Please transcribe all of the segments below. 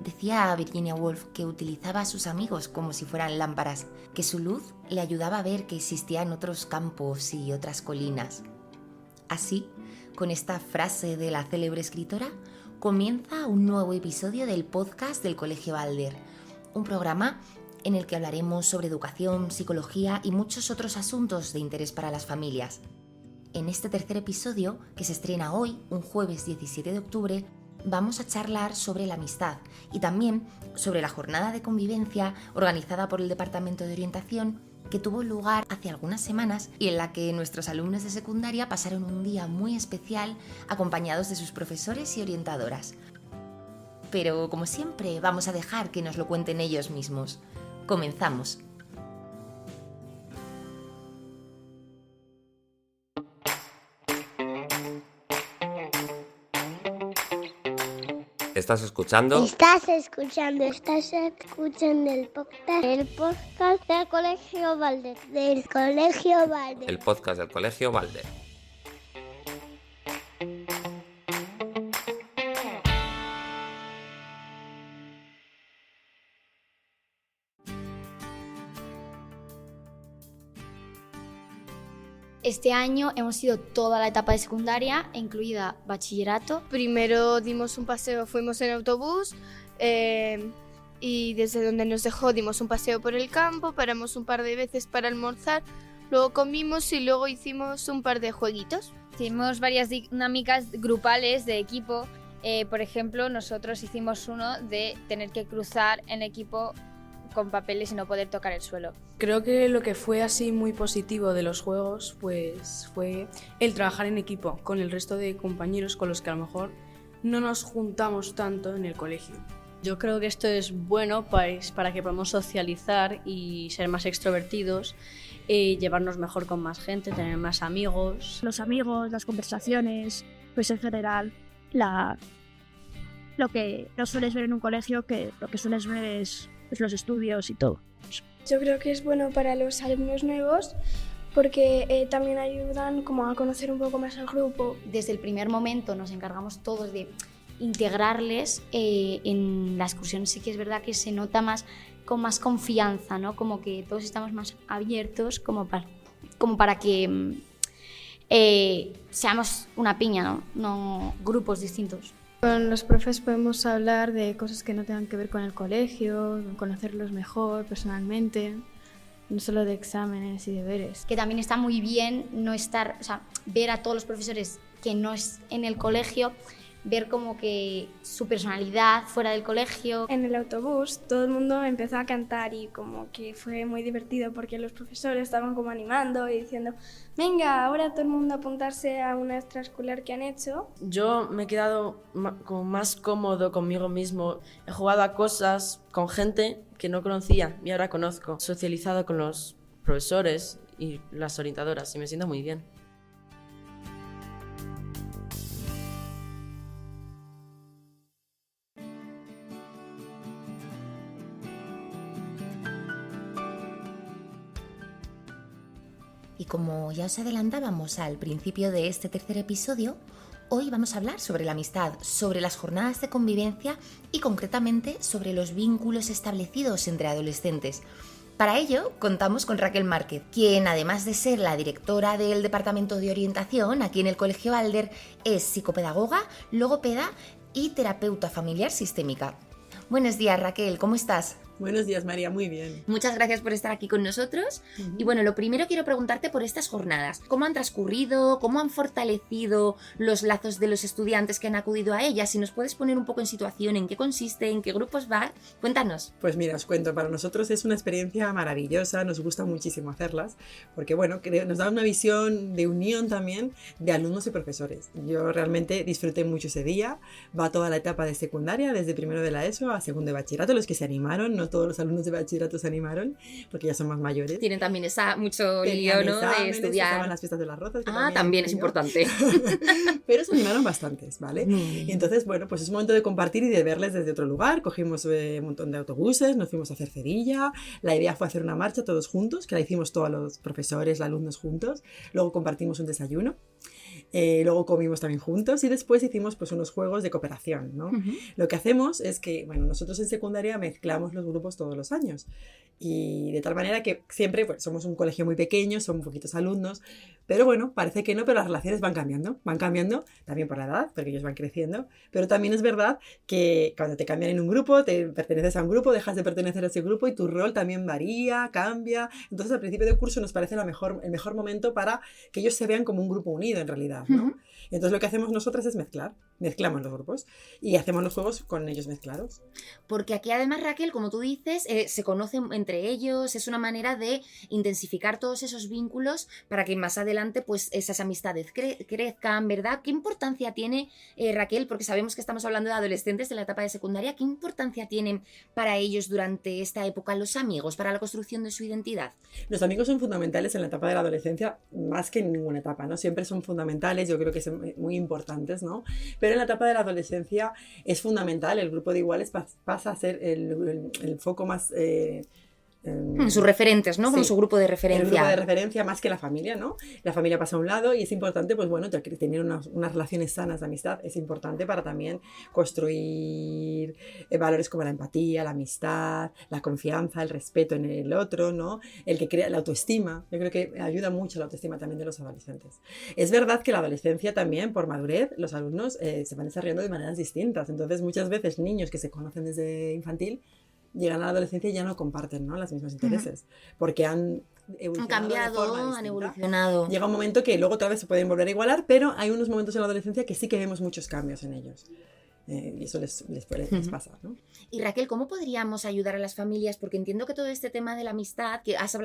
Decía Virginia Woolf que utilizaba a sus amigos como si fueran lámparas, que su luz le ayudaba a ver que existían otros campos y otras colinas. Así, con esta frase de la célebre escritora, comienza un nuevo episodio del podcast del Colegio Balder, un programa en el que hablaremos sobre educación, psicología y muchos otros asuntos de interés para las familias. En este tercer episodio, que se estrena hoy, un jueves 17 de octubre, vamos a charlar sobre la amistad y también sobre la jornada de convivencia organizada por el Departamento de Orientación que tuvo lugar hace algunas semanas y en la que nuestros alumnos de secundaria pasaron un día muy especial acompañados de sus profesores y orientadoras. Pero, como siempre, vamos a dejar que nos lo cuenten ellos mismos. Comenzamos. ¿Estás escuchando? Estás escuchando el podcast del Colegio Balder, El podcast del Colegio Balder. Este año hemos ido toda la etapa de secundaria, incluida bachillerato. Primero dimos un paseo, fuimos en autobús y desde donde nos dejó dimos un paseo por el campo, paramos un par de veces para almorzar, luego comimos y luego hicimos un par de jueguitos. Hicimos varias dinámicas grupales de equipo. Por ejemplo, nosotros hicimos uno de tener que cruzar en equipo con papeles y no poder tocar el suelo. Creo que lo que fue así muy positivo de los juegos pues fue el trabajar en equipo con el resto de compañeros con los que a lo mejor no nos juntamos tanto en el colegio. Yo creo que esto es bueno pues, para que podamos socializar y ser más extrovertidos, llevarnos mejor con más gente, tener más amigos. Los amigos, las conversaciones, pues en general lo que no sueles ver en un colegio, que lo que sueles ver es los estudios y todo. Yo creo que es bueno para los alumnos nuevos porque también ayudan como a conocer un poco más al grupo. Desde el primer momento nos encargamos todos de integrarles en la excursión. Sí que es verdad que se nota más con más confianza, ¿no? Como que todos estamos más abiertos como para que seamos una piña, no grupos distintos. Con los profes podemos hablar de cosas que no tengan que ver con el colegio, conocerlos mejor personalmente, no solo de exámenes y deberes. Que también está muy bien ver a todos los profesores que no es en el colegio, ver como que su personalidad fuera del colegio. En el autobús todo el mundo empezó a cantar y como que fue muy divertido porque los profesores estaban como animando y diciendo venga, ahora todo el mundo a apuntarse a una extraescolar que han hecho. Yo me he quedado como más cómodo conmigo mismo, he jugado a cosas con gente que no conocía y ahora conozco, socializado con los profesores y las orientadoras y me siento muy bien. Y como ya os adelantábamos al principio de este tercer episodio, hoy vamos a hablar sobre la amistad, sobre las jornadas de convivencia y concretamente sobre los vínculos establecidos entre adolescentes. Para ello contamos con Raquel Márquez, quien además de ser la directora del Departamento de Orientación aquí en el Colegio Balder, es psicopedagoga, logopeda y terapeuta familiar sistémica. Buenos días, Raquel, ¿cómo estás? Buenos días, María, muy bien. Muchas gracias por estar aquí con nosotros. Y bueno, lo primero quiero preguntarte por estas jornadas. ¿Cómo han transcurrido? ¿Cómo han fortalecido los lazos de los estudiantes que han acudido a ellas? Si nos puedes poner un poco en situación, en qué consiste, en qué grupos va, cuéntanos. Pues mira, os cuento, para nosotros es una experiencia maravillosa, nos gusta muchísimo hacerlas, porque bueno, nos da una visión de unión también de alumnos y profesores. Yo realmente disfruté mucho ese día, va toda la etapa de secundaria, desde primero de la ESO a segundo de bachillerato, los que se animaron, no todos los alumnos de bachillerato se animaron, porque ya son más mayores. Tienen también mucho lío, ¿no? De estudiar. Estaban las fiestas de las rozas. También es importante. Pero se animaron bastantes, ¿vale? Y entonces, bueno, pues es momento de compartir y de verles desde otro lugar. Cogimos un montón de autobuses, nos fuimos a hacer Cerilla. La idea fue hacer una marcha todos juntos, que la hicimos todos los profesores, los alumnos juntos. Luego compartimos un desayuno. luego comimos también juntos y después hicimos pues unos juegos de cooperación, ¿no? Lo que hacemos es que, bueno, nosotros en secundaria mezclamos los grupos todos los años y de tal manera que siempre pues, somos un colegio muy pequeño, son poquitos alumnos, pero bueno, parece que no, pero las relaciones van cambiando también por la edad, porque ellos van creciendo, pero también es verdad que cuando te cambian en un grupo, te perteneces a un grupo, dejas de pertenecer a ese grupo y tu rol también varía, cambia. Entonces al principio del curso nos parece el mejor momento para que ellos se vean como un grupo unido en realidad, ¿no? Entonces lo que hacemos nosotras es mezclamos los grupos y hacemos los juegos con ellos mezclados. Porque aquí además, Raquel, como tú dices, se conocen entre ellos, es una manera de intensificar todos esos vínculos para que más adelante pues esas amistades crezcan, ¿verdad? ¿Qué importancia tiene, Raquel, porque sabemos que estamos hablando de adolescentes de la etapa de secundaria, qué importancia tienen para ellos durante esta época los amigos, para la construcción de su identidad? Los amigos son fundamentales en la etapa de la adolescencia, más que en ninguna etapa, ¿no? Siempre son fundamentales, yo creo que son muy importantes, ¿no? Pero en la etapa de la adolescencia es fundamental, el grupo de iguales pasa a ser el foco más... sus referentes, ¿no? Como su grupo de referencia. El grupo de referencia más que la familia, ¿no? La familia pasa a un lado y es importante, pues bueno, tener unas relaciones sanas de amistad es importante para también construir valores como la empatía, la amistad, la confianza, el respeto en el otro, ¿no? El que crea la autoestima. Yo creo que ayuda mucho la autoestima también de los adolescentes. Es verdad que la adolescencia también, por madurez, los alumnos se van desarrollando de maneras distintas. Entonces, muchas veces niños que se conocen desde infantil llegan a la adolescencia y ya no comparten, ¿no? Los mismos intereses, porque han cambiado, han evolucionado. Llega un momento que luego otra vez se pueden volver a igualar, pero hay unos momentos en la adolescencia que sí que vemos muchos cambios en ellos. Y eso les pasa, ¿no? Y Raquel, ¿cómo podríamos ayudar a las familias? Porque entiendo que todo este tema de la amistad, que has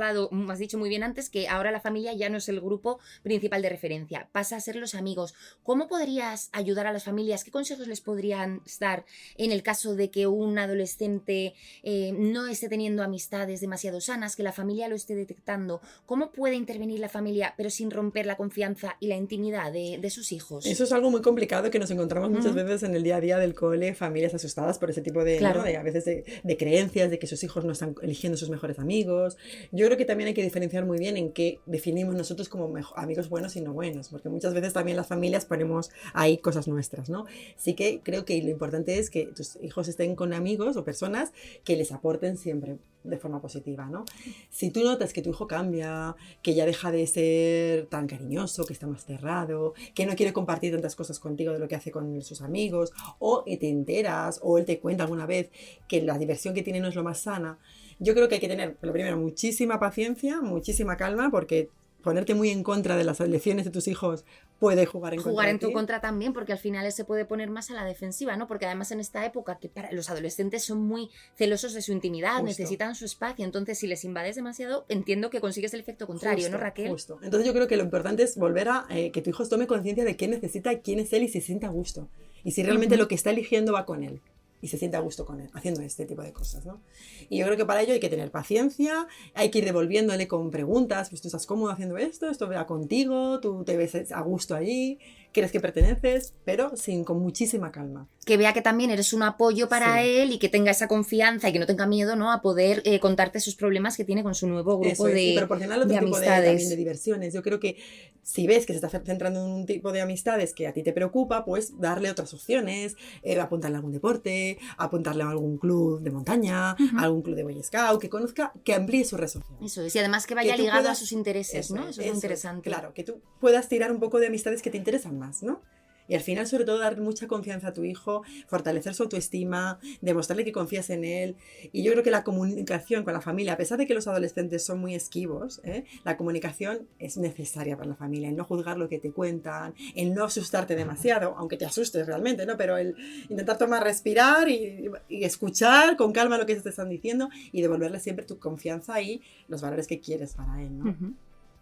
dicho muy bien antes, que ahora la familia ya no es el grupo principal de referencia, pasa a ser los amigos. ¿Cómo podrías ayudar a las familias? ¿Qué consejos les podrían dar en el caso de que un adolescente no esté teniendo amistades demasiado sanas, que la familia lo esté detectando? ¿Cómo puede intervenir la familia, pero sin romper la confianza y la intimidad de sus hijos? Eso es algo muy complicado que nos encontramos muchas veces en el día a día del cole, familias asustadas por ese tipo de, claro, ¿no? A veces de creencias, de que sus hijos no están eligiendo sus mejores amigos. Yo creo que también hay que diferenciar muy bien en qué definimos nosotros como amigos buenos y no buenos, porque muchas veces también las familias ponemos ahí cosas nuestras, ¿no? Sí que creo que lo importante es que tus hijos estén con amigos o personas que les aporten siempre de forma positiva, ¿no? Si tú notas que tu hijo cambia, que ya deja de ser tan cariñoso, que está más cerrado, que no quiere compartir tantas cosas contigo de lo que hace con sus amigos, o te enteras, o él te cuenta alguna vez que la diversión que tiene no es lo más sana, yo creo que hay que tener, lo primero, muchísima paciencia, muchísima calma, porque ponerte muy en contra de las elecciones de tus hijos puede jugar en tu contra también, porque al final él se puede poner más a la defensiva, ¿no? Porque además en esta época que para los adolescentes son muy celosos de su intimidad, justo, necesitan su espacio, entonces si les invades demasiado, entiendo que consigues el efecto contrario, justo, ¿no, Raquel? Justo. Entonces yo creo que lo importante es volver a que tu hijo tome conciencia de qué necesita, quién es él y se sienta a gusto. Y si realmente lo que está eligiendo va con él. Y se siente a gusto con él, haciendo este tipo de cosas, ¿no? Y yo creo que para ello hay que tener paciencia, hay que ir devolviéndole con preguntas, pues tú estás cómodo haciendo esto va contigo, tú te ves a gusto allí, crees que perteneces, pero con muchísima calma. Que vea que también eres un apoyo para él y que tenga esa confianza y que no tenga miedo, ¿no? A poder contarte sus problemas que tiene con su nuevo grupo de amistades. Y proporcionarle otro tipo también de diversiones. Yo creo que si ves que se está centrando en un tipo de amistades que a ti te preocupa, pues darle otras opciones, apuntarle a algún deporte, apuntarle a algún club de montaña, a algún club de Boy Scout, que conozca, que amplíe su resocio. Eso es, y además que vaya ligado a sus intereses, ¿no? Eso es muy interesante. Claro, que tú puedas tirar un poco de amistades que te interesan más, ¿no? Y al final, sobre todo, dar mucha confianza a tu hijo, fortalecer su autoestima, demostrarle que confías en él. Y yo creo que la comunicación con la familia, a pesar de que los adolescentes son muy esquivos, la comunicación es necesaria para la familia. El no juzgar lo que te cuentan, el no asustarte demasiado, aunque te asustes realmente, ¿no? Pero el intentar respirar y escuchar con calma lo que te están diciendo y devolverle siempre tu confianza y los valores que quieres para él, ¿no?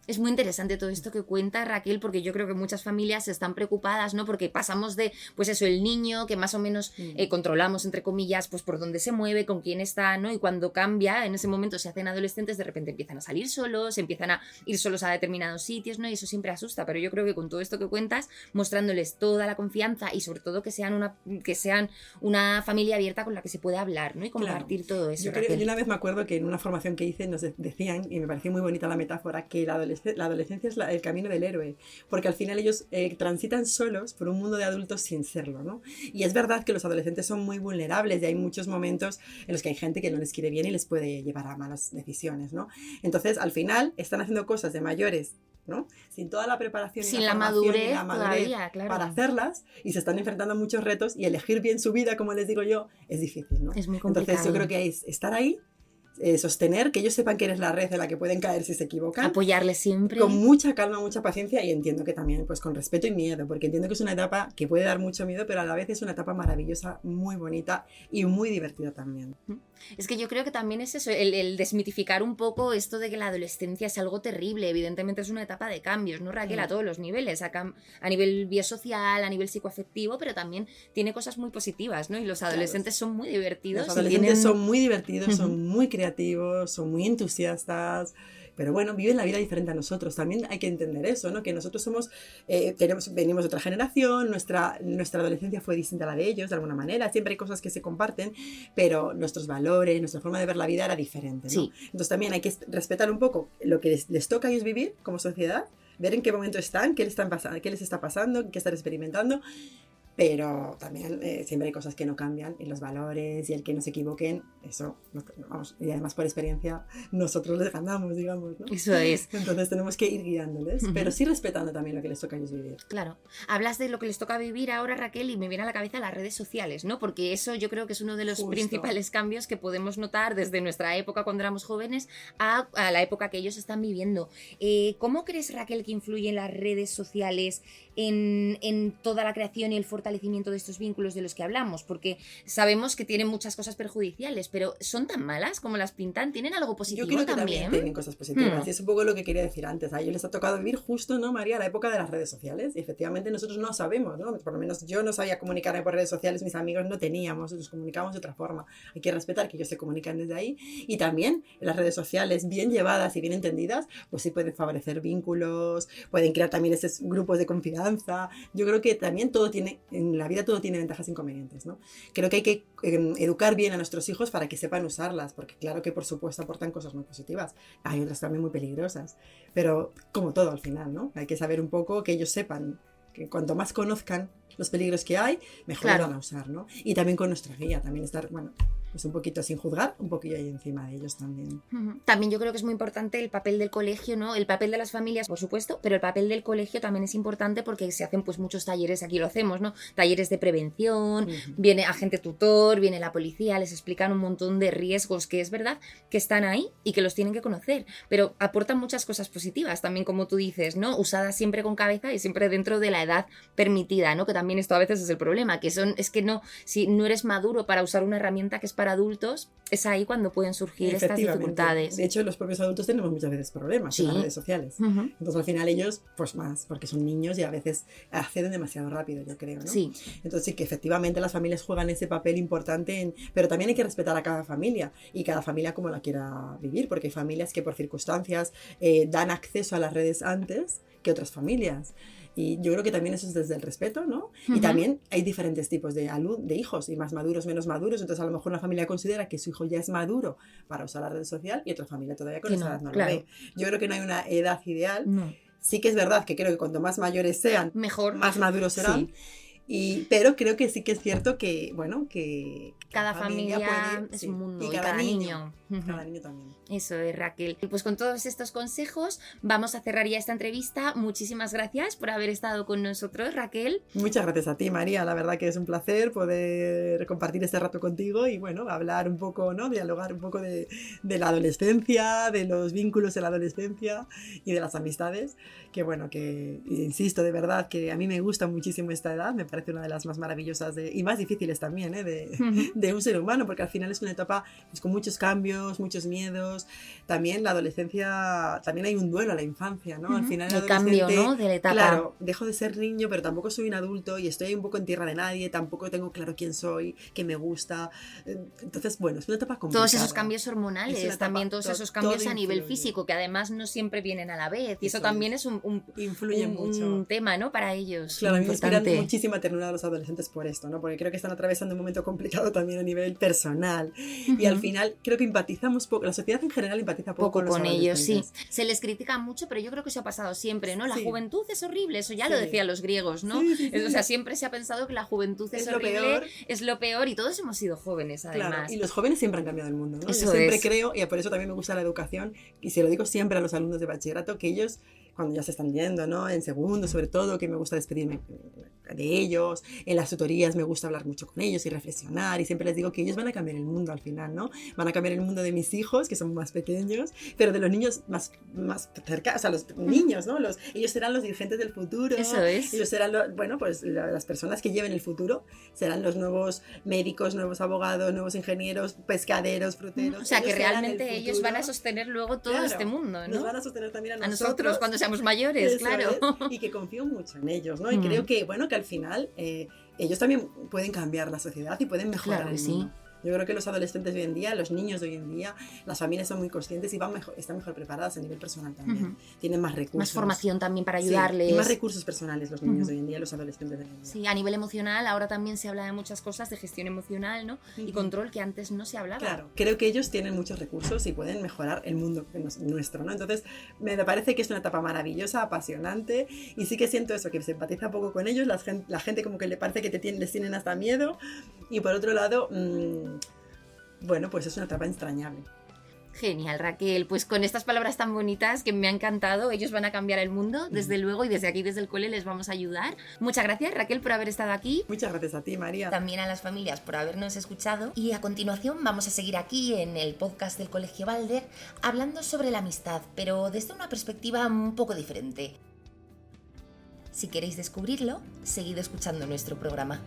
Es muy interesante todo esto que cuenta Raquel, porque yo creo que muchas familias están preocupadas, ¿no? Porque pasamos de, pues eso, el niño que más o menos controlamos, entre comillas, pues por dónde se mueve, con quién está, ¿no? Y cuando cambia, en ese momento se hacen adolescentes, de repente empiezan a salir solos, empiezan a ir solos a determinados sitios, ¿no? Y eso siempre asusta, pero yo creo que con todo esto que cuentas, mostrándoles toda la confianza y sobre todo que sean una familia abierta con la que se puede hablar, ¿no? Y compartir todo eso. Yo una vez me acuerdo que en una formación que hice nos decían, y me pareció muy bonita la metáfora, que el adolescente adolescencia es el camino del héroe, porque al final ellos transitan solos por un mundo de adultos sin serlo, ¿no? Y es verdad que los adolescentes son muy vulnerables y hay muchos momentos en los que hay gente que no les quiere bien y les puede llevar a malas decisiones, ¿no? Entonces, al final, están haciendo cosas de mayores, ¿no? Sin toda la preparación sin la madurez todavía, claro, para hacerlas, y se están enfrentando a muchos retos, y elegir bien su vida, como les digo yo, es difícil, ¿no? Es muy complicado. Entonces yo creo que es estar ahí, sostener, que ellos sepan que eres la red en la que pueden caer si se equivocan. Apoyarles siempre. Con mucha calma, mucha paciencia, y entiendo que también pues con respeto y miedo, porque entiendo que es una etapa que puede dar mucho miedo, pero a la vez es una etapa maravillosa, muy bonita y muy divertida también. Es que yo creo que también es eso, el desmitificar un poco esto de que la adolescencia es algo terrible. Evidentemente es una etapa de cambios, ¿no, Raquel? A todos los niveles, a nivel biosocial, a nivel psicoafectivo, pero también tiene cosas muy positivas, ¿no? Y los adolescentes son muy divertidos. Los adolescentes son muy divertidos, son muy creativos, son muy entusiastas, pero bueno, viven la vida diferente a nosotros. También hay que entender eso, ¿no? Que nosotros somos, venimos de otra generación, nuestra adolescencia fue distinta a la de ellos, de alguna manera. Siempre hay cosas que se comparten, pero nuestros valores, nuestra forma de ver la vida era diferente, ¿no? Sí. Entonces también hay que respetar un poco lo que les toca a ellos vivir como sociedad, ver en qué momento están, qué les está pasando, qué están experimentando. Pero también siempre hay cosas que no cambian, y los valores y el que no se equivoquen, eso, vamos, y además por experiencia nosotros les ganamos, digamos, ¿no? Eso es. Entonces tenemos que ir guiándoles, pero sí respetando también lo que les toca a ellos vivir. Claro. Hablas de lo que les toca vivir ahora, Raquel, y me viene a la cabeza las redes sociales, ¿no? Porque eso yo creo que es uno de los principales cambios que podemos notar desde nuestra época cuando éramos jóvenes a la época que ellos están viviendo. ¿Cómo crees, Raquel, que influyen las redes sociales en toda la creación y el fortalecimiento de estos vínculos de los que hablamos? Porque sabemos que tienen muchas cosas perjudiciales, pero ¿son tan malas como las pintan? ¿Tienen algo positivo también? Yo creo que también tienen cosas positivas, y es un poco lo que quería decir antes. A ellos les ha tocado vivir justo, ¿no, María?, la época de las redes sociales, y efectivamente nosotros no sabemos, ¿no? Por lo menos yo no sabía comunicarme por redes sociales, mis amigos no teníamos, nos comunicábamos de otra forma. Hay que respetar que ellos se comunican desde ahí, y también las redes sociales bien llevadas y bien entendidas, pues sí pueden favorecer vínculos, pueden crear también esos grupos de confianza. Yo creo que también en la vida todo tiene ventajas e inconvenientes, ¿no? Creo que hay que educar bien a nuestros hijos para que sepan usarlas, porque claro que por supuesto aportan cosas muy positivas, hay otras también muy peligrosas, pero como todo al final, ¿no? Hay que saber un poco, que ellos sepan que cuanto más conozcan los peligros que hay, mejor lo van a usar, ¿no? Y también con nuestra guía, también estar, bueno, pues un poquito sin juzgar, un poquillo ahí encima de ellos también. También yo creo que es muy importante el papel del colegio, ¿no? El papel de las familias, por supuesto, pero el papel del colegio también es importante, porque se hacen pues muchos talleres, aquí lo hacemos, ¿no? Talleres de prevención, viene agente tutor, viene la policía, les explican un montón de riesgos que es verdad que están ahí y que los tienen que conocer, pero aportan muchas cosas positivas también, como tú dices, ¿no? Usadas siempre con cabeza y siempre dentro de la edad permitida, ¿no? Que también esto a veces es el problema, es que no, si no eres maduro para usar una herramienta que es para adultos, es ahí cuando pueden surgir estas dificultades. De hecho, los propios adultos tenemos muchas veces problemas en las redes sociales. Entonces, al final ellos, pues más, porque son niños y a veces acceden demasiado rápido, yo creo, ¿no? Sí. Entonces, sí que efectivamente las familias juegan ese papel importante, pero también hay que respetar a cada familia, y cada familia como la quiera vivir, porque hay familias que por circunstancias dan acceso a las redes antes que otras familias. Y yo creo que también eso es desde el respeto, ¿no? Y también hay diferentes tipos de hijos, y más maduros, menos maduros. Entonces a lo mejor una familia considera que su hijo ya es maduro para usar la red social, y otra familia todavía con esa edad no lo ve. Yo creo que no hay una edad ideal. No. Sí que es verdad que creo que cuanto más mayores sean, mejor, más maduros serán. Sí. Pero creo que sí que es cierto que, bueno, que cada familia puede, es un mundo, y cada niño. Cada niño también. Eso es, Raquel. Pues con todos estos consejos vamos a cerrar ya esta entrevista. Muchísimas gracias por haber estado con nosotros, Raquel. Muchas gracias a ti, María. La verdad que es un placer poder compartir este rato contigo y, bueno, hablar un poco, ¿no? Dialogar un poco de la adolescencia, de los vínculos de la adolescencia y de las amistades. Que, bueno, que insisto, de verdad que a mí me gusta muchísimo esta edad. Me parece una de las más maravillosas y más difíciles también, de un ser humano, porque al final es una etapa pues, con muchos cambios, muchos miedos. También la adolescencia, también hay un duelo a la infancia, ¿no? Al final el cambio, ¿no? De la etapa. Claro, dejo de ser niño, pero tampoco soy un adulto y estoy un poco en tierra de nadie, tampoco tengo claro quién soy, qué me gusta. Entonces, bueno, es una etapa complicada. Todos esos cambios hormonales, también todos esos cambios a nivel físico, que además no siempre vienen a la vez. Y eso también es influye mucho. Un tema, ¿no? Para ellos. Claro, a mí me inspiran muchísima ternura a los adolescentes por esto, ¿no? Porque creo que están atravesando un momento complicado también a nivel personal. Y al final creo que empatizamos poco, la sociedad en general empatiza poco con ellos, sí. Se les critica mucho, pero yo creo que eso ha pasado siempre, ¿no? La juventud es horrible, eso ya lo decían los griegos, ¿no? O sea, siempre se ha pensado que la juventud es horrible, es lo peor, y todos hemos sido jóvenes, además. Claro, y los jóvenes siempre han cambiado el mundo, ¿no? Eso yo siempre creo, y por eso también me gusta la educación, y se lo digo siempre a los alumnos de bachillerato, que ellos, cuando ya se están yendo, ¿no? En segundo, sobre todo, que me gusta despedirme de ellos, en las tutorías me gusta hablar mucho con ellos y reflexionar, y siempre les digo que ellos van a cambiar el mundo al final, ¿no? Van a cambiar el mundo de mis hijos, que son más pequeños, pero de los niños más cerca, o sea, los niños, ¿no? Ellos serán los dirigentes del futuro. Eso es. Ellos serán, pues las personas que lleven el futuro serán los nuevos médicos, nuevos abogados, nuevos ingenieros, pescaderos, fruteros. O sea, que realmente ellos van a sostener luego todo este mundo, ¿no? Nos van a sostener también a nosotros cuando seamos mayores, claro. Y que confío mucho en ellos, ¿no? Y creo que, bueno, que al final ellos también pueden cambiar la sociedad y pueden mejorar el mundo. Yo creo que los adolescentes de hoy en día, los niños de hoy en día, las familias son muy conscientes y están mejor preparadas a nivel personal también. Tienen más recursos. Más formación también para ayudarles. Y más recursos personales los niños de hoy en día, los adolescentes de hoy en día. Sí, a nivel emocional ahora también se habla de muchas cosas, de gestión emocional, ¿no? Y control, que antes no se hablaba. Claro, creo que ellos tienen muchos recursos y pueden mejorar el mundo nuestro, ¿no? Entonces, me parece que es una etapa maravillosa, apasionante, y sí que siento eso, que se empatiza poco con ellos, la gente como que le parece que les tienen hasta miedo, y por otro lado... bueno, pues es una etapa entrañable. Genial, Raquel. Pues con estas palabras tan bonitas que me ha encantado, ellos van a cambiar el mundo, desde luego, y desde aquí, desde el cole, les vamos a ayudar. Muchas gracias, Raquel, por haber estado aquí. Muchas gracias a ti, María. También a las familias por habernos escuchado. Y a continuación vamos a seguir aquí en el podcast del Colegio Balder hablando sobre la amistad, pero desde una perspectiva un poco diferente. Si queréis descubrirlo, seguid escuchando nuestro programa.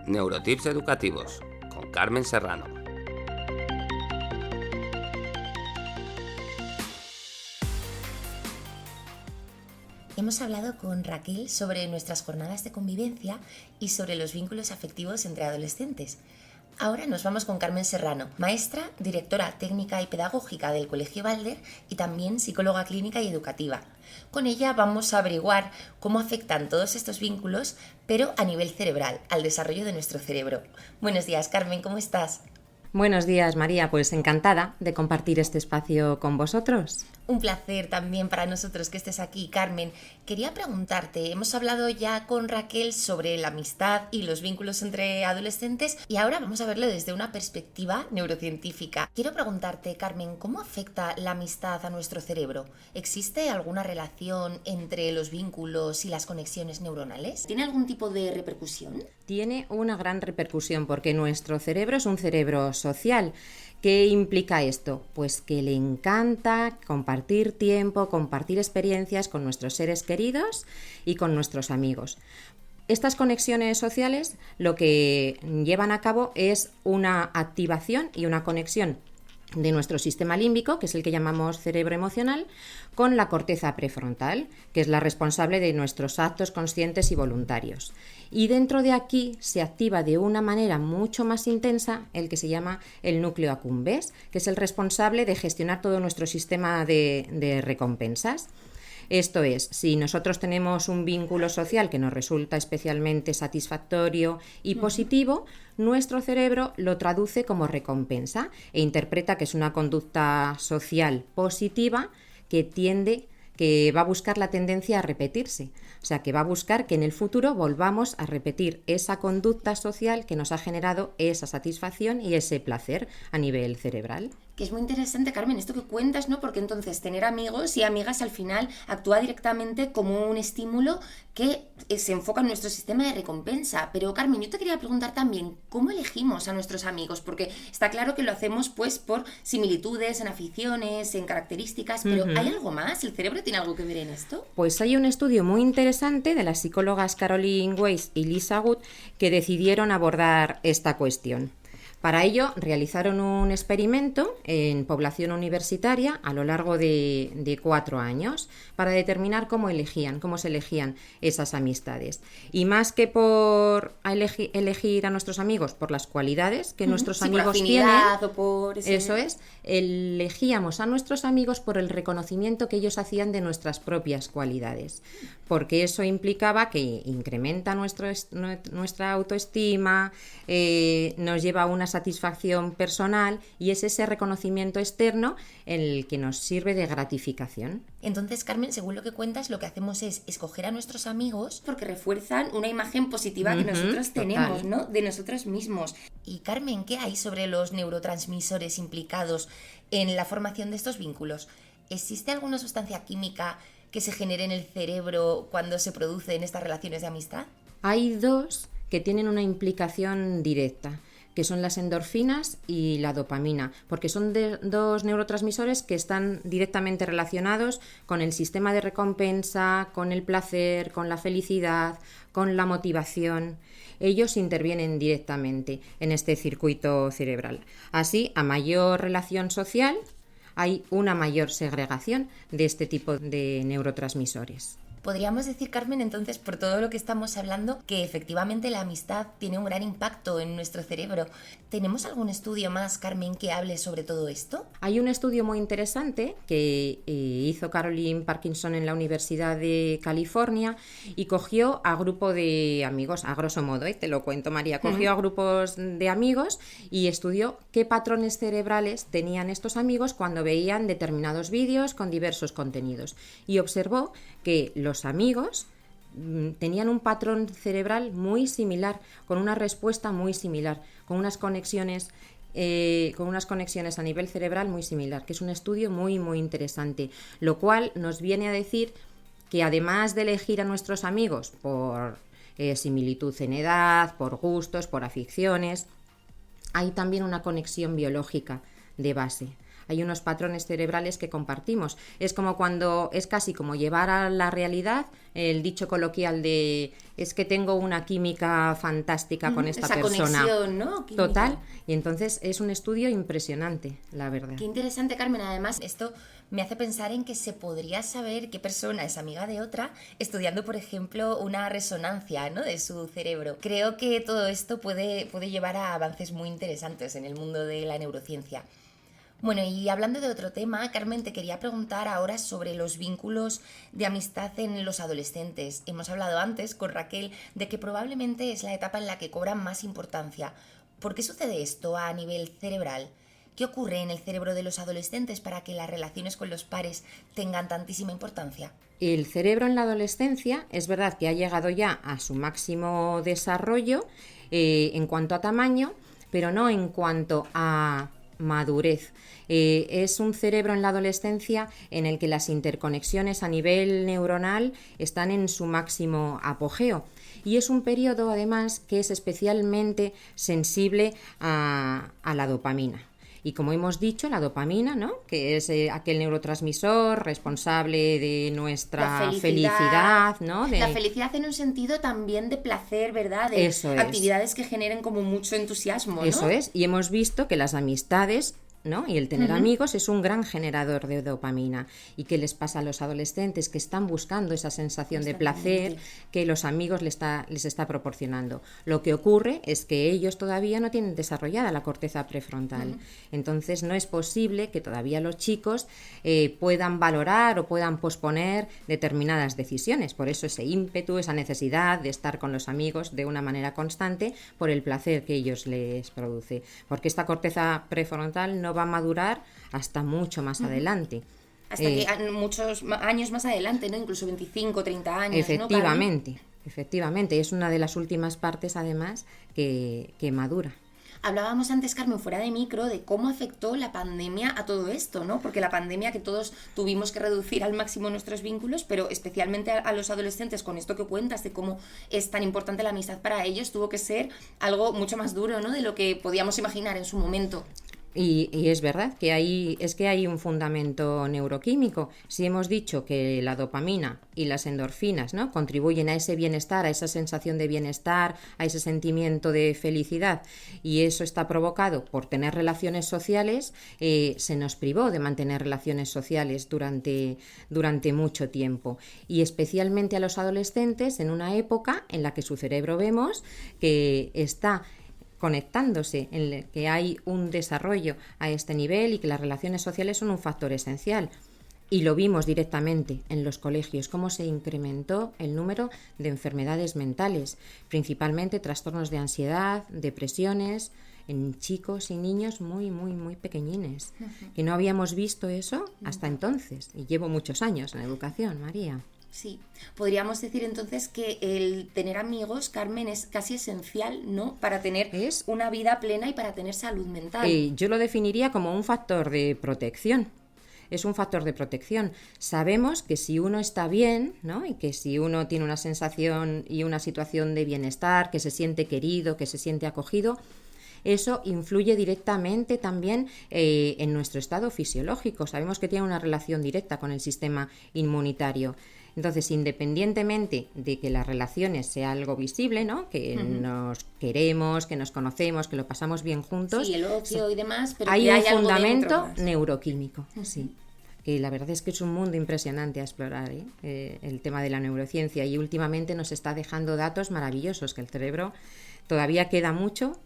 Neurotips educativos con Carmen Serrano. Hemos hablado con Raquel sobre nuestras jornadas de convivencia y sobre los vínculos afectivos entre adolescentes. Ahora nos vamos con Carmen Serrano, maestra, directora técnica y pedagógica del Colegio Balder y también psicóloga clínica y educativa. Con ella vamos a averiguar cómo afectan todos estos vínculos, pero a nivel cerebral, al desarrollo de nuestro cerebro. Buenos días, Carmen, ¿cómo estás? Buenos días, María, pues encantada de compartir este espacio con vosotros. Un placer también para nosotros que estés aquí, Carmen. Quería preguntarte, hemos hablado ya con Raquel sobre la amistad y los vínculos entre adolescentes y ahora vamos a verlo desde una perspectiva neurocientífica. Quiero preguntarte, Carmen, ¿cómo afecta la amistad a nuestro cerebro? ¿Existe alguna relación entre los vínculos y las conexiones neuronales? ¿Tiene algún tipo de repercusión? Tiene una gran repercusión porque nuestro cerebro es un cerebro social. ¿Qué implica esto? Pues que le encanta compartir tiempo, compartir experiencias con nuestros seres queridos y con nuestros amigos. Estas conexiones sociales lo que llevan a cabo es una activación y una conexión de nuestro sistema límbico, que es el que llamamos cerebro emocional, con la corteza prefrontal, que es la responsable de nuestros actos conscientes y voluntarios. Y dentro de aquí se activa de una manera mucho más intensa el que se llama el núcleo accumbens, que es el responsable de gestionar todo nuestro sistema de recompensas. Esto es, si nosotros tenemos un vínculo social que nos resulta especialmente satisfactorio y positivo, nuestro cerebro lo traduce como recompensa e interpreta que es una conducta social positiva que va a buscar la tendencia a repetirse. O sea, que va a buscar que en el futuro volvamos a repetir esa conducta social que nos ha generado esa satisfacción y ese placer a nivel cerebral. Que es muy interesante, Carmen, esto que cuentas, ¿no? Porque entonces tener amigos y amigas al final actúa directamente como un estímulo que se enfoca en nuestro sistema de recompensa. Pero, Carmen, yo te quería preguntar también, ¿cómo elegimos a nuestros amigos? Porque está claro que lo hacemos pues por similitudes en aficiones, en características, pero ¿hay algo más? ¿El cerebro tiene algo que ver en esto? Pues hay un estudio muy interesante de las psicólogas Caroline Weiss y Lisa Wood que decidieron abordar esta cuestión. Para ello realizaron un experimento en población universitaria a lo largo de 4 años para determinar cómo se elegían esas amistades. Y más que por elegir a nuestros amigos por las cualidades que nuestros amigos tienen, o por ese... eso es, elegíamos a nuestros amigos por el reconocimiento que ellos hacían de nuestras propias cualidades, porque eso implicaba que incrementa nuestra autoestima, nos lleva a una satisfacción personal y es ese reconocimiento externo el que nos sirve de gratificación. Entonces, Carmen, según lo que cuentas, lo que hacemos es escoger a nuestros amigos porque refuerzan una imagen positiva que nosotros tenemos, ¿no? De nosotros mismos. Y Carmen, ¿qué hay sobre los neurotransmisores implicados en la formación de estos vínculos? ¿Existe alguna sustancia química que se genere en el cerebro cuando se producen estas relaciones de amistad? Hay 2 que tienen una implicación directa, que son las endorfinas y la dopamina, porque son 2 neurotransmisores que están directamente relacionados con el sistema de recompensa, con el placer, con la felicidad, con la motivación. Ellos intervienen directamente en este circuito cerebral. Así, a mayor relación social, hay una mayor segregación de este tipo de neurotransmisores. Podríamos decir, Carmen, entonces, por todo lo que estamos hablando, que efectivamente la amistad tiene un gran impacto en nuestro cerebro. ¿Tenemos algún estudio más, Carmen, que hable sobre todo esto? Hay un estudio muy interesante que hizo Caroline Parkinson en la Universidad de California y cogió a grupo de amigos, a grosso modo, te lo cuento, María, cogió a grupos de amigos y estudió qué patrones cerebrales tenían estos amigos cuando veían determinados vídeos con diversos contenidos y observó que los amigos tenían un patrón cerebral muy similar, con una respuesta muy similar, con unas conexiones a nivel cerebral muy similar, que es un estudio muy, muy interesante, lo cual nos viene a decir que además de elegir a nuestros amigos por similitud en edad, por gustos, por aficiones, hay también una conexión biológica de base. Hay unos patrones cerebrales que compartimos. Es casi como llevar a la realidad el dicho coloquial de es que tengo una química fantástica con esta persona. Conexión, ¿no? Química. Total. Y entonces es un estudio impresionante, la verdad. Qué interesante, Carmen. Además, esto me hace pensar en que se podría saber qué persona es amiga de otra estudiando, por ejemplo, una resonancia, ¿no?, de su cerebro. Creo que todo esto puede llevar a avances muy interesantes en el mundo de la neurociencia. Bueno, y hablando de otro tema, Carmen, te quería preguntar ahora sobre los vínculos de amistad en los adolescentes. Hemos hablado antes con Raquel de que probablemente es la etapa en la que cobran más importancia. ¿Por qué sucede esto a nivel cerebral? ¿Qué ocurre en el cerebro de los adolescentes para que las relaciones con los pares tengan tantísima importancia? El cerebro en la adolescencia es verdad que ha llegado ya a su máximo desarrollo en cuanto a tamaño, pero no en cuanto a madurez. Es un cerebro en la adolescencia en el que las interconexiones a nivel neuronal están en su máximo apogeo y es un periodo además que es especialmente sensible a la dopamina. Y como hemos dicho, la dopamina, ¿no?, que es aquel neurotransmisor responsable de nuestra felicidad, ¿no? La felicidad en un sentido también de placer, ¿verdad? De actividades que generen como mucho entusiasmo, ¿no? Eso es, y hemos visto que las amistades, ¿no?, y el tener amigos es un gran generador de dopamina. ¿Y qué les pasa a los adolescentes que están buscando esa sensación de placer que los amigos les está proporcionando? Lo que ocurre es que ellos todavía no tienen desarrollada la corteza prefrontal. Entonces no es posible que todavía los chicos puedan valorar o puedan posponer determinadas decisiones. Por eso ese ímpetu, esa necesidad de estar con los amigos de una manera constante por el placer que ellos les produce. Porque esta corteza prefrontal no va a madurar hasta mucho más adelante. Hasta que muchos años más adelante, ¿no? Incluso 25, 30 años. Efectivamente, ¿no? Efectivamente. Es una de las últimas partes, además, que madura. Hablábamos antes, Carmen, fuera de micro, de cómo afectó la pandemia a todo esto, ¿no? Porque la pandemia, que todos tuvimos que reducir al máximo nuestros vínculos, pero especialmente a los adolescentes, con esto que cuentas de cómo es tan importante la amistad para ellos, tuvo que ser algo mucho más duro, ¿no?, de lo que podíamos imaginar en su momento. Y es verdad que hay un fundamento neuroquímico. Si hemos dicho que la dopamina y las endorfinas, ¿no?, contribuyen a ese bienestar, a esa sensación de bienestar, a ese sentimiento de felicidad, y eso está provocado por tener relaciones sociales, se nos privó de mantener relaciones sociales durante mucho tiempo, y especialmente a los adolescentes en una época en la que su cerebro vemos que está conectándose, en que hay un desarrollo a este nivel y que las relaciones sociales son un factor esencial. Y lo vimos directamente en los colegios, cómo se incrementó el número de enfermedades mentales, principalmente trastornos de ansiedad, depresiones, en chicos y niños muy, muy, muy pequeñines. Que no habíamos visto eso hasta entonces. Y llevo muchos años en educación, María. Sí, podríamos decir entonces que el tener amigos, Carmen, es casi esencial, ¿no?, para tener una vida plena y para tener salud mental. Yo lo definiría como un factor de protección. Es un factor de protección. Sabemos que si uno está bien, ¿no?, y que si uno tiene una sensación y una situación de bienestar, que se siente querido, que se siente acogido, eso influye directamente también en nuestro estado fisiológico. Sabemos que tiene una relación directa con el sistema inmunitario. Entonces, independientemente de que las relaciones sea algo visible, ¿no?, que nos queremos, que nos conocemos, que lo pasamos bien juntos, sí, el ocio y demás, pero hay que un hay fundamento neuroquímico, sí. Que la verdad es que es un mundo impresionante a explorar, el tema de la neurociencia, y últimamente nos está dejando datos maravillosos, que el cerebro todavía queda mucho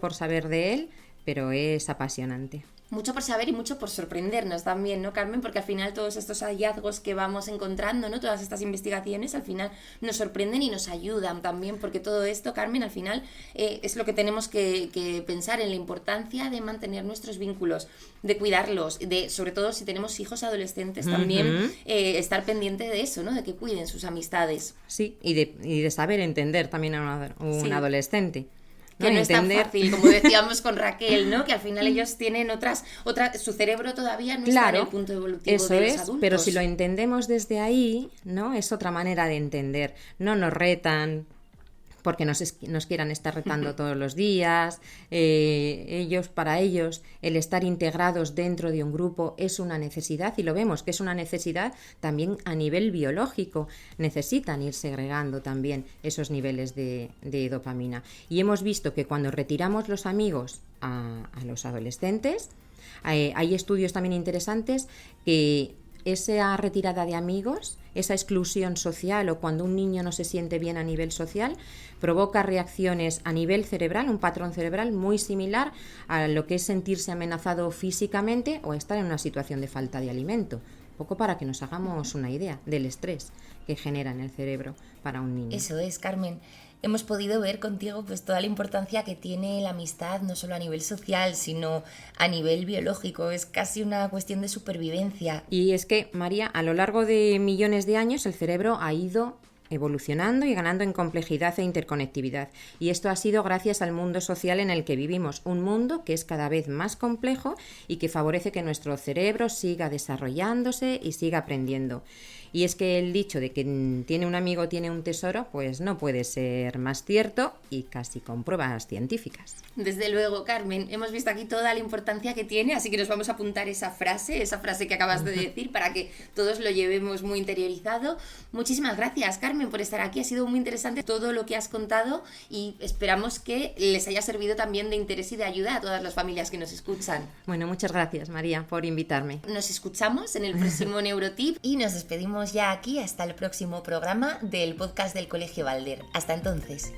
por saber de él, pero es apasionante. Mucho por saber y mucho por sorprendernos también, ¿no, Carmen? Porque al final todos estos hallazgos que vamos encontrando, ¿no?, todas estas investigaciones, al final nos sorprenden y nos ayudan también, porque todo esto, Carmen, al final es lo que tenemos que pensar en la importancia de mantener nuestros vínculos, de cuidarlos, de sobre todo si tenemos hijos adolescentes también, estar pendiente de eso, ¿no?, de que cuiden sus amistades. Sí, y de saber entender también a un adolescente. Que no es tan fácil, como decíamos con Raquel, ¿no? Que al final ellos tienen otras, su cerebro todavía no está en el punto evolutivo eso de los es, adultos. Pero si lo entendemos desde ahí, ¿no?, es otra manera de entender. No nos retan porque nos quieran estar retando todos los días. Para ellos, el estar integrados dentro de un grupo es una necesidad, y lo vemos que es una necesidad también a nivel biológico. Necesitan ir segregando también esos niveles de dopamina. Y hemos visto que cuando retiramos los amigos a los adolescentes, hay estudios también interesantes que esa retirada de amigos, esa exclusión social, o cuando un niño no se siente bien a nivel social, provoca reacciones a nivel cerebral, un patrón cerebral muy similar a lo que es sentirse amenazado físicamente o estar en una situación de falta de alimento. Un poco para que nos hagamos una idea del estrés que genera en el cerebro para un niño. Eso es, Carmen. Hemos podido ver contigo pues toda la importancia que tiene la amistad, no solo a nivel social, sino a nivel biológico. Es casi una cuestión de supervivencia. Y es que, María, a lo largo de millones de años el cerebro ha ido evolucionando y ganando en complejidad e interconectividad. Y esto ha sido gracias al mundo social en el que vivimos, un mundo que es cada vez más complejo y que favorece que nuestro cerebro siga desarrollándose y siga aprendiendo. Y es que el dicho de que tiene un amigo tiene un tesoro, pues no puede ser más cierto, y casi con pruebas científicas. Desde luego, Carmen, hemos visto aquí toda la importancia que tiene, así que nos vamos a apuntar esa frase que acabas de decir, para que todos lo llevemos muy interiorizado. Muchísimas gracias, Carmen, por estar aquí. Ha sido muy interesante todo lo que has contado, y esperamos que les haya servido también de interés y de ayuda a todas las familias que nos escuchan. Bueno, muchas gracias, María, por invitarme. Nos escuchamos en el próximo Neurotip y nos despedimos ya aquí hasta el próximo programa del podcast del Colegio Balder. Hasta entonces.